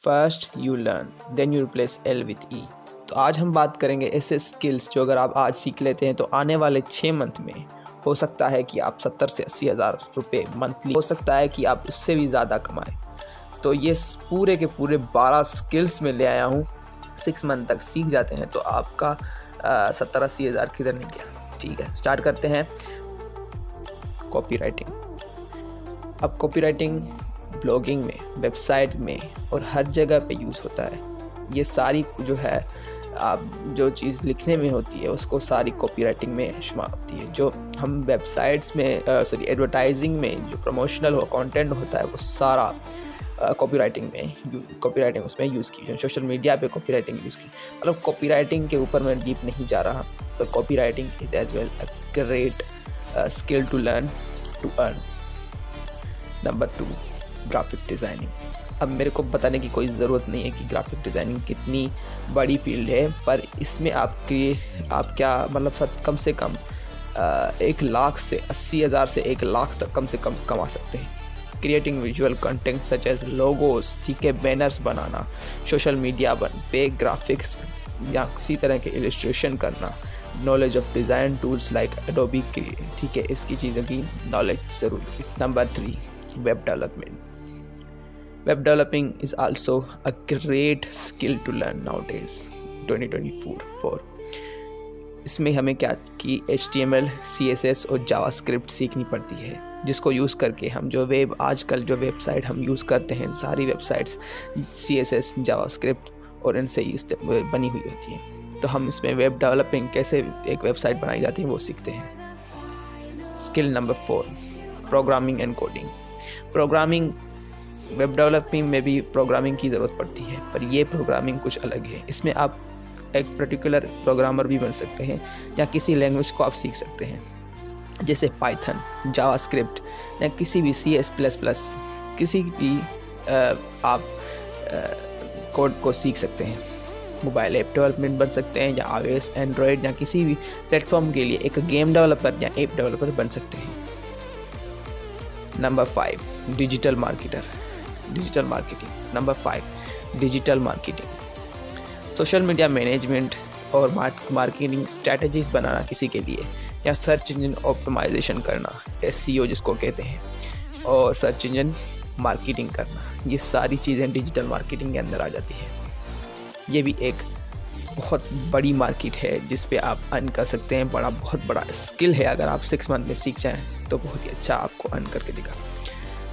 First you learn then you replace L with E. तो आज हम बात करेंगे ऐसे स्किल्स जो अगर आप आज सीख लेते हैं तो आने वाले 6 मंथ में हो सकता है कि आप 70 से 80 हज़ार रुपये मंथली, हो सकता है कि आप उससे भी ज़्यादा कमाएं। तो ये पूरे के पूरे 12 स्किल्स में ले आया हूँ। 6 मंथ तक सीख जाते हैं तो आपका 70-80 हज़ार किधर नहीं गया। ठीक है, स्टार्ट करते हैं। Copy writing. अब कॉपी राइटिंग ब्लॉगिंग में, वेबसाइट में और हर जगह पे यूज़ होता है। ये सारी जो है आप जो चीज़ लिखने में होती है उसको सारी कॉपी राइटिंग में शुमार होती है। जो हम वेबसाइट्स में एडवर्टाइजिंग में जो प्रमोशनल कंटेंट होता है वो सारा कॉपी राइटिंग उसमें यूज़ की। सोशल मीडिया पे कॉपी राइटिंग यूज़ की। मतलब कॉपी राइटिंग के ऊपर मैं डीप नहीं जा रहा, तो copy writing is as well a great skill to learn to earn. Number 2, graphic designing. अब मेरे को बताने की कोई ज़रूरत नहीं है कि ग्राफिक डिज़ाइनिंग कितनी बड़ी फील्ड है, पर इसमें आप क्या मतलब कम से कम 1 लाख से 80 हज़ार से 1 लाख तक कम से कम कमा सकते हैं। Creating visual content such as logos, ठीक है, बैनर्स बनाना, सोशल मीडिया पे ग्राफिक्स या किसी तरह के इलस्ट्रेशन करना, knowledge of design tools like Adobe, ठीक है, इसकी चीज़ों की नॉलेज ज़रूरी। Number 3, web development. Web developing is also a great skill to learn nowadays 2024। इसमें हमें क्या कि HTML, CSS और JavaScript सीखनी पड़ती है, जिसको यूज़ करके हम जो आजकल जो वेबसाइट हम यूज़ करते हैं, सारी वेबसाइट्स CSS, JavaScript और इनसे बनी हुई होती हैं। तो हम इसमें वेब डेवलपिंग कैसे एक वेबसाइट बनाई जाती है वो सीखते हैं। Skill number 4, programming and coding. Programming, web developing में भी प्रोग्रामिंग की ज़रूरत पड़ती है, पर ये प्रोग्रामिंग कुछ अलग है। इसमें आप एक पर्टिकुलर प्रोग्रामर भी बन सकते हैं या किसी लैंग्वेज को आप सीख सकते हैं, जैसे पाइथन, जावास्क्रिप्ट या किसी भी CS++, किसी भी आप कोड को सीख सकते हैं। मोबाइल ऐप डेवलपमेंट बन सकते हैं या iOS, एंड्रॉयड या किसी भी प्लेटफॉर्म के लिए एक गेम डेवलपर या ऐप डेवलपर बन सकते हैं। Number 5, digital marketing. Digital marketing social media management और मार्केटिंग स्ट्रेटजीज बनाना किसी के लिए, या सर्च इंजन ऑप्टिमाइजेशन करना, SEO जिसको कहते हैं, और सर्च इंजन मार्केटिंग करना, ये सारी चीज़ें डिजिटल मार्केटिंग के अंदर आ जाती हैं। ये भी एक बहुत बड़ी मार्केट है जिस पे आप अर्न कर सकते हैं। बहुत बड़ा स्किल है, अगर आप 6 मंथ में सीख जाएं तो बहुत ही अच्छा आपको अर्न करके देगा।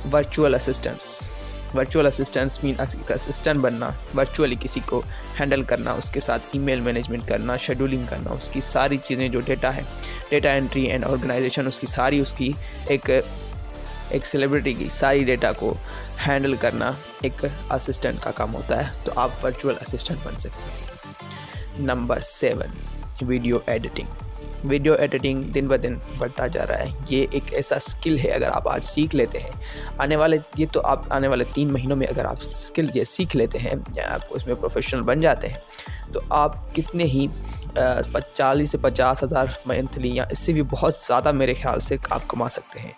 वर्चुअल असिस्टेंट्स मीन असिस्टेंट बनना, वर्चुअली किसी को हैंडल करना, उसके साथ ईमेल मैनेजमेंट करना, शेड्यूलिंग करना, उसकी सारी चीज़ें जो डेटा है, डेटा एंट्री एंड ऑर्गेनाइजेशन, उसकी एक सेलिब्रिटी की सारी डेटा को हैंडल करना एक असिस्टेंट का काम होता है। तो आप वर्चुअल असिस्टेंट बन सकते हैं। नंबर 7, वीडियो एडिटिंग दिन ब दिन बढ़ता जा रहा है। ये एक ऐसा स्किल है, अगर आप आज सीख लेते हैं, आने वाले 3 महीनों में अगर आप स्किल ये सीख लेते हैं या आप उसमें प्रोफेशनल बन जाते हैं, तो आप कितने ही 40 से 50 हज़ार मंथली या इससे भी बहुत ज़्यादा मेरे ख्याल से आप कमा सकते हैं।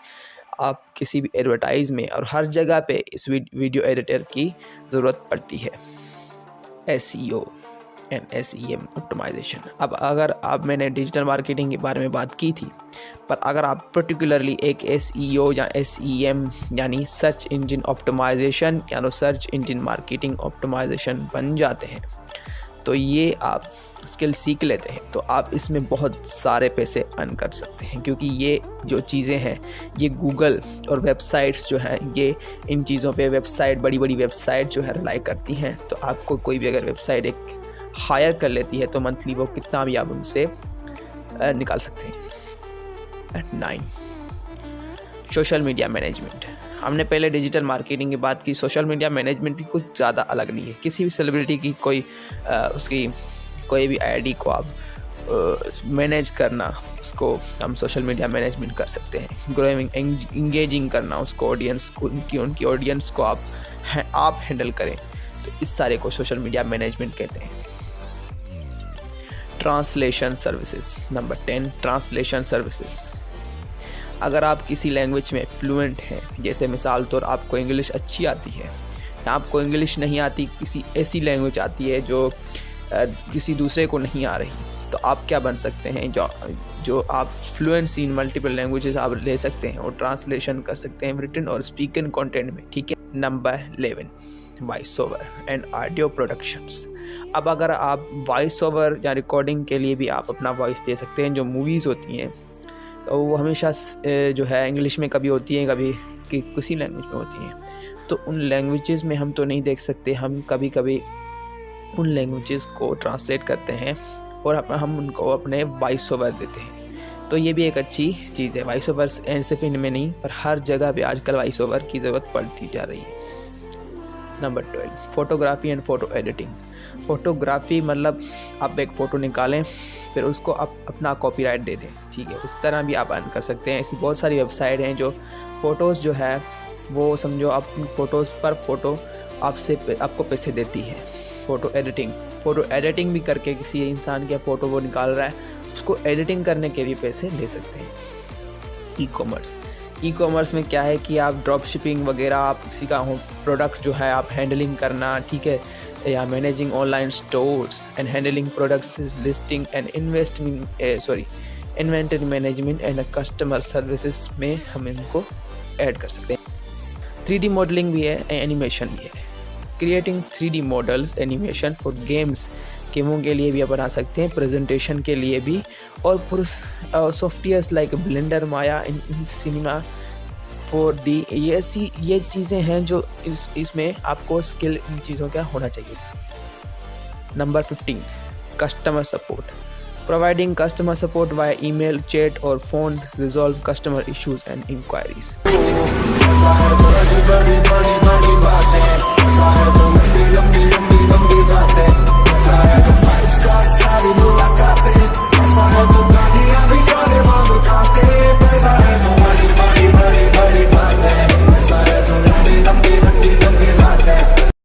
आप किसी भी एडवर्टाइज में और हर जगह पे इस वीडियो एडिटर की ज़रूरत पड़ती है। SEO and SEM optimisation. अब मैंने डिजिटल मार्केटिंग के बारे में बात की थी, पर अगर आप पर्टिकुलरली एक SEO या SEM यानी सर्च इंजन ऑप्टिमाइजेशन या सर्च इंजन मार्केटिंग ऑप्टिमाइजेशन बन जाते हैं, तो ये आप स्किल सीख लेते हैं तो आप इसमें बहुत सारे पैसे अर्न कर सकते हैं, क्योंकि ये जो चीज़ें हैं ये गूगल और वेबसाइट्स जो हैं ये इन चीज़ों पे बड़ी बड़ी वेबसाइट जो है रिलाई करती हैं। तो आपको कोई भी अगर वेबसाइट एक हायर कर लेती है तो मंथली वो कितना भी आप उनसे निकाल सकते हैं। 9, सोशल मीडिया मैनेजमेंट। हमने पहले डिजिटल मार्केटिंग की बात की, सोशल मीडिया मैनेजमेंट भी कुछ ज़्यादा अलग नहीं है। किसी भी सेलिब्रिटी की उसकी कोई भी आईडी को आप मैनेज करना, उसको हम सोशल मीडिया मैनेजमेंट कर सकते हैं। ग्रोइंग इंगेजिंग करना, उसको ऑडियंस को उनकी ऑडियंस को आप हैंडल करें, तो इस सारे को सोशल मीडिया मैनेजमेंट कहते हैं। Translation services. Number 10, translation services. अगर आप किसी लैंग्वेज में फ्लुएंट हैं, जैसे मिसाल तौर आपको इंग्लिश अच्छी आती है आपको इंग्लिश नहीं आती, किसी ऐसी लैंग्वेज आती है जो किसी दूसरे को नहीं आ रही, तो आप क्या बन सकते हैं, जो आप फ्लुएंसी इन मल्टीपल लैंग्वेजेस आप ले सकते हैं और ट्रांसलेशन कर सकते हैं रिटन और स्पीकन कंटेंट में, ठीक है। Number 11, voice over and audio productions. अब अगर आप वॉइस ओवर या रिकॉर्डिंग के लिए भी आप अपना वॉइस दे सकते हैं। जो मूवीज़ होती हैं तो वो हमेशा जो है इंग्लिश में कभी होती हैं, कभी किसी लैंग्वेज में होती हैं, तो उन लैंग्वेजेस में हम तो नहीं देख सकते, हम कभी कभी उन लैंग्वेजेस को ट्रांसलेट करते हैं और हम उनको अपने वॉइस ओवर देते हैं। तो ये भी एक अच्छी चीज़ है। वॉइस ओवर सिर्फ इनमें नहीं पर हर जगह पे आजकल वॉइस ओवर की ज़रूरत पड़ती जा रही है। Number 12, photography and photo editing. Photography मतलब आप एक फ़ोटो निकालें फिर उसको आप अपना कॉपीराइट दे दें, ठीक है। उस तरह भी आप अर्न कर सकते हैं। ऐसी बहुत सारी वेबसाइट हैं जो फ़ोटोज़ जो है वो समझो आप फ़ोटोज़ पर फ़ोटो आपको पैसे देती है। फ़ोटो एडिटिंग भी करके किसी इंसान के फ़ोटो वो निकाल रहा है, उसको एडिटिंग करने के भी पैसे ले सकते हैं। ई कॉमर्स में क्या है कि आप ड्रॉप शिपिंग वगैरह, आप किसी का प्रोडक्ट जो है आप हैंडलिंग करना, ठीक है, या managing online stores and handling products listing and inventory management and customer services में हम इनको ऐड कर सकते हैं। 3D मॉडलिंग भी है, एनिमेशन भी है। Creating 3D models animation for गेमों के लिए भी आप बना सकते हैं, प्रेजेंटेशन के लिए भी, और softwares like blender, Maya, in cinema 4D, ये चीज़ें हैं जो इसमें आपको स्किल इन चीज़ों का होना चाहिए। Number 15, customer support. Providing customer support via email, chat और phone, resolve customer issues and inquiries.